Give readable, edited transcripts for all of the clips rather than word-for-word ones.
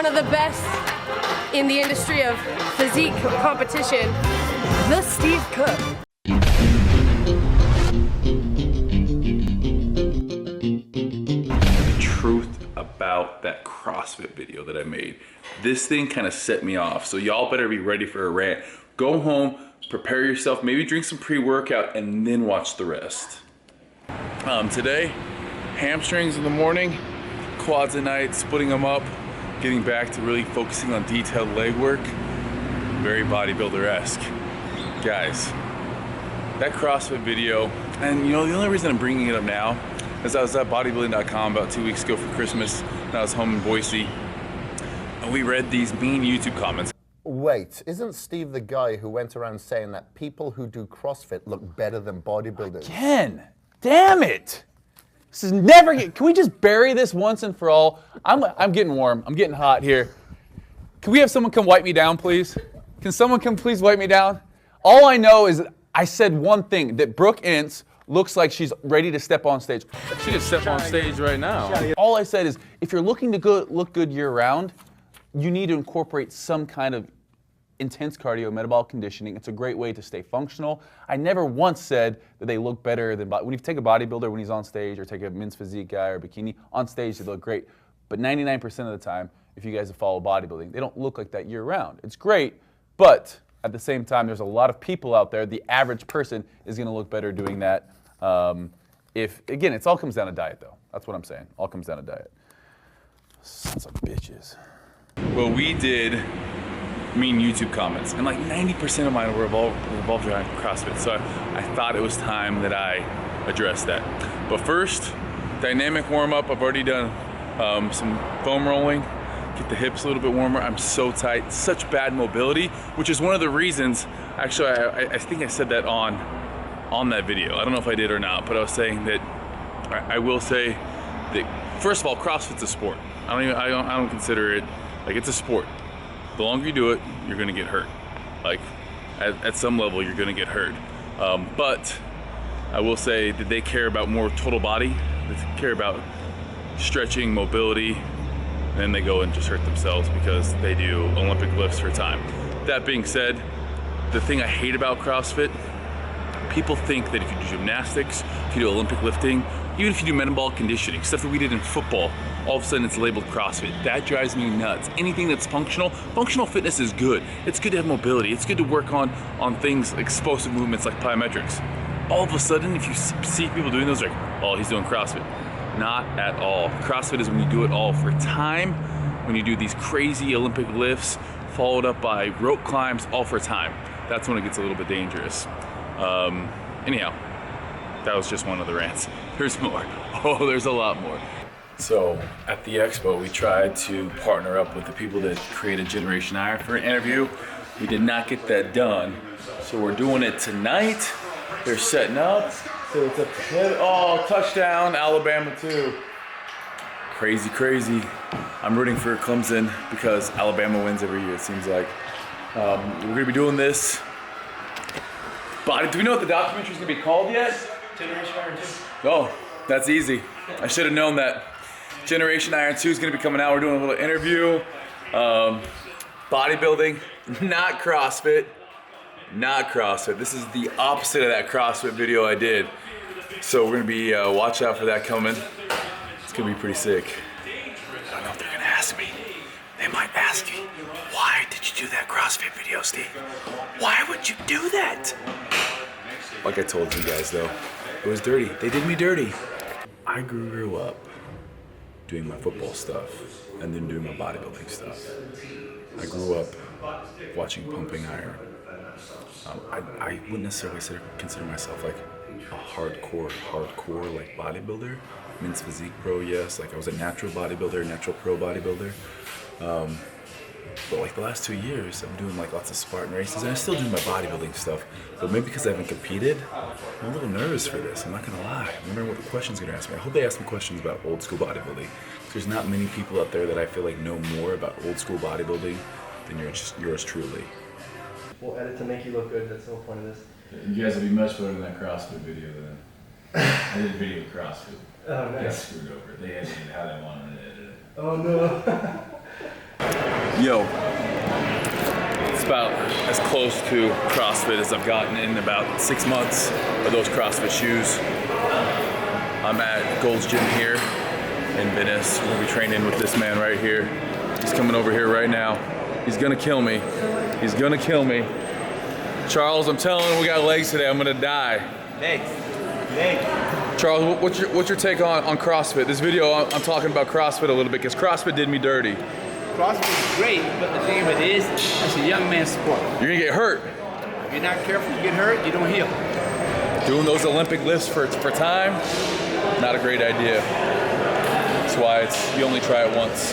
one of the best in the industry of physique competition, the Steve Cook. The truth about that CrossFit video that I made, this thing kind of set me off. So y'all better be ready for a rant. Go home, prepare yourself, maybe drink some pre-workout and then watch the rest. Today, hamstrings in the morning, quads at night, splitting them up, getting back to really focusing on detailed leg work. Very bodybuilder-esque. Guys, that CrossFit video, and you know, the only reason I'm bringing it up now is I was at bodybuilding.com about 2 weeks ago for Christmas, and I was home in Boise, and we read these mean YouTube comments. Wait, isn't Steve the guy who went around saying that people who do CrossFit look better than bodybuilders? Ken, damn it! This is never. Can we just bury this once and for all? I'm getting warm. I'm getting hot here. Can we have someone come wipe me down, please? Can someone come please wipe me down? All I know is that I said one thing, that Brooke Ince looks like she's ready to step on stage. She just stepped on stage right now. All I said is, if you're looking to look good year-round, you need to incorporate some kind of intense cardio, metabolic conditioning. It's a great way to stay functional. I never once said that they look better than, when you take a bodybuilder when he's on stage, or take a men's physique guy or bikini, on stage they look great. But 99% of the time, if you guys have followed bodybuilding, they don't look like that year-round. It's great, but at the same time, there's a lot of people out there, the average person is gonna look better doing that. Again, it all comes down to diet though. That's what I'm saying, all comes down to diet. Sons of bitches. Well, we did mean YouTube comments, and like 90% of mine were revolved around CrossFit, so I thought it was time that I address that. But first, dynamic warm-up. I've already done some foam rolling, get the hips a little bit warmer. I'm so tight, such bad mobility, which is one of the reasons, actually I think I said that on that video. I don't know if I did or not, but I was saying that, I will say that, first of all, CrossFit's a sport. I don't consider it, like, it's a sport. The longer you do it, you're gonna get hurt. Like, at some level, you're gonna get hurt. But I will say that they care about more total body. They care about stretching, mobility, and then they go and just hurt themselves because they do Olympic lifts for time. That being said, the thing I hate about CrossFit, people think that if you do gymnastics, if you do Olympic lifting, even if you do metabolic conditioning, stuff that we did in football, all of a sudden it's labeled CrossFit. That drives me nuts. Anything that's functional fitness is good. It's good to have mobility. It's good to work on things like explosive movements like plyometrics. All of a sudden, if you see people doing those, like, oh, he's doing CrossFit. Not at all. CrossFit is when you do it all for time, when you do these crazy Olympic lifts, followed up by rope climbs, all for time. That's when it gets a little bit dangerous. Anyhow, that was just one of the rants. There's more. Oh, there's a lot more. So at the expo, we tried to partner up with the people that created Generation Iron for an interview. We did not get that done. So we're doing it tonight. They're setting up. So it's touchdown, Alabama too. Crazy, crazy. I'm rooting for Clemson because Alabama wins every year, it seems like. We're gonna be doing this. But do we know what the documentary's gonna be called yet? Generation Iron 2. Oh, that's easy. I should have known that. Generation Iron 2 is gonna be coming out. We're doing a little interview. Bodybuilding, not CrossFit. Not CrossFit. This is the opposite of that CrossFit video I did. So we're gonna be, watch out for that coming. It's gonna be pretty sick. I don't know if they're gonna ask me. They might ask me, why did you do that CrossFit video, Steve? Why would you do that? Like I told you guys though, it was dirty. They did me dirty. I grew up doing my football stuff and then doing my bodybuilding stuff. I grew up watching Pumping Iron. I wouldn't necessarily consider myself like a hardcore like bodybuilder. Men's physique pro, yes. Like I was a natural bodybuilder, natural pro bodybuilder. But like the last 2 years, I'm doing like lots of Spartan races, and I still do my bodybuilding stuff. But maybe because I haven't competed, I'm a little nervous for this. I'm not gonna lie. I'm wondering what the question's gonna ask me. I hope they ask me questions about old school bodybuilding. There's not many people out there that I feel like know more about old school bodybuilding than yours truly. We'll edit to make you look good. That's the whole point of this. You guys will be much better than that CrossFit video then. I did a video with CrossFit. Oh, nice. Got screwed over. They edited how they wanted to edit it. Oh, no. Yo, it's about as close to CrossFit as I've gotten in about 6 months of those CrossFit shoes. I'm at Gold's Gym here in Venice. We're gonna be training with this man right here. He's coming over here right now. He's gonna kill me. He's gonna kill me. Charles, I'm telling you, we got legs today. I'm gonna die. Legs. Charles, what's your take on CrossFit? This video, I'm talking about CrossFit a little bit because CrossFit did me dirty. CrossFit is great, but the thing of it is, it's a young man's sport. You're gonna get hurt. If you're not careful, you get hurt, you don't heal. Doing those Olympic lifts for time, not a great idea. That's why you only try it once.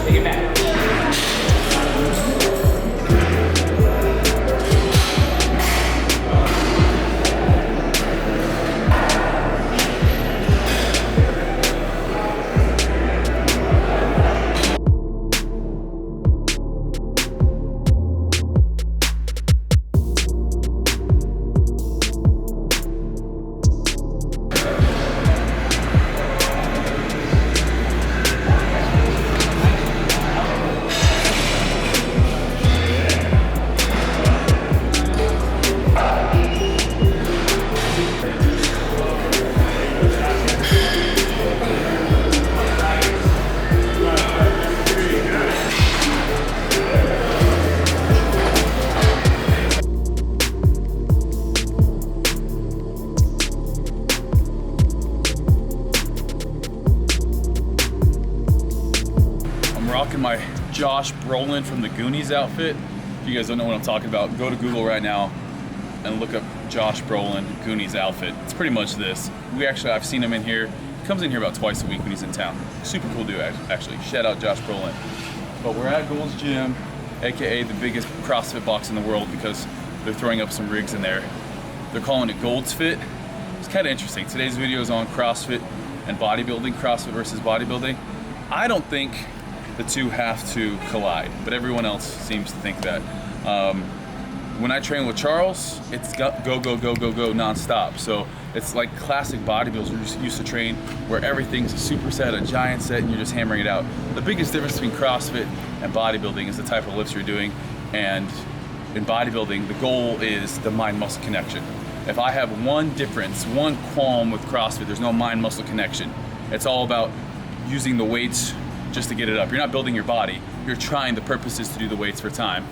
Take it back. Rocking my Josh Brolin from the Goonies outfit. If you guys don't know what I'm talking about, go to Google right now and look up Josh Brolin Goonies outfit. It's pretty much this. I've seen him in here. He comes in here about twice a week when he's in town. Super cool dude, actually. Shout out Josh Brolin. But we're at Gold's Gym, AKA the biggest CrossFit box in the world because they're throwing up some rigs in there. They're calling it Gold's Fit. It's kind of interesting. Today's video is on CrossFit and bodybuilding, CrossFit versus bodybuilding. I don't think the two have to collide, but everyone else seems to think that. When I train with Charles, it's go, go, go, go, go nonstop. So it's like classic bodybuilders who used to train where everything's a superset, a giant set, and you're just hammering it out. The biggest difference between CrossFit and bodybuilding is the type of lifts you're doing. And in bodybuilding, the goal is the mind-muscle connection. If I have one difference, one qualm with CrossFit, there's no mind-muscle connection. It's all about using the weights just to get it up. You're not building your body. You're trying. The purpose is to do the weights for time.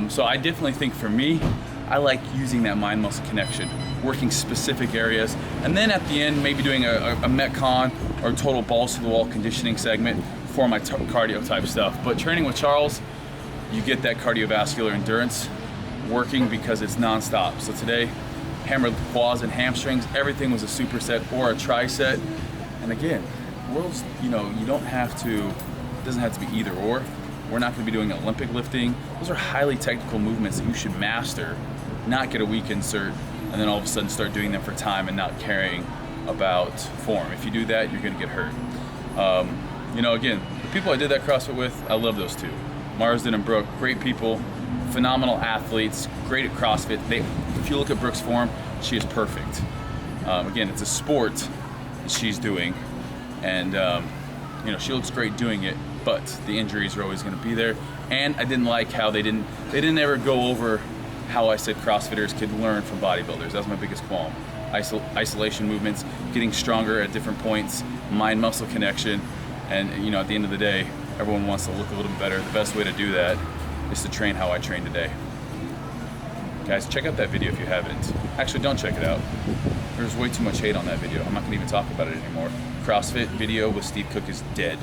So I definitely think for me, I like using that mind-muscle connection, working specific areas, and then at the end, maybe doing a Metcon or total balls to the wall conditioning segment for my cardio type stuff. But training with Charles, you get that cardiovascular endurance working because it's nonstop. So today, hammered quads and hamstrings, everything was a superset or a tricep. And again, world's, you don't have to, it doesn't have to be either or. We're not going to be doing Olympic lifting. Those are highly technical movements that you should master, not get a weak insert, and then all of a sudden start doing them for time and not caring about form. If you do that, you're going to get hurt. Again, the people I did that CrossFit with, I love those two. Marsden and Brooke, great people, phenomenal athletes, great at CrossFit. If you look at Brooke's form, she is perfect. Again, it's a sport that she's doing, and she looks great doing it, but the injuries are always going to be there. And I didn't like how they didn't ever go over how I said CrossFitters could learn from bodybuilders. That's my biggest qualm. Isolation movements, getting stronger at different points, mind-muscle connection, and at the end of the day, everyone wants to look a little bit better. The best way to do that is to train how I train today. Guys, check out that video if you haven't. Actually, don't check it out. There's way too much hate on that video. I'm not going to even talk about it anymore. CrossFit video with Steve Cook is dead.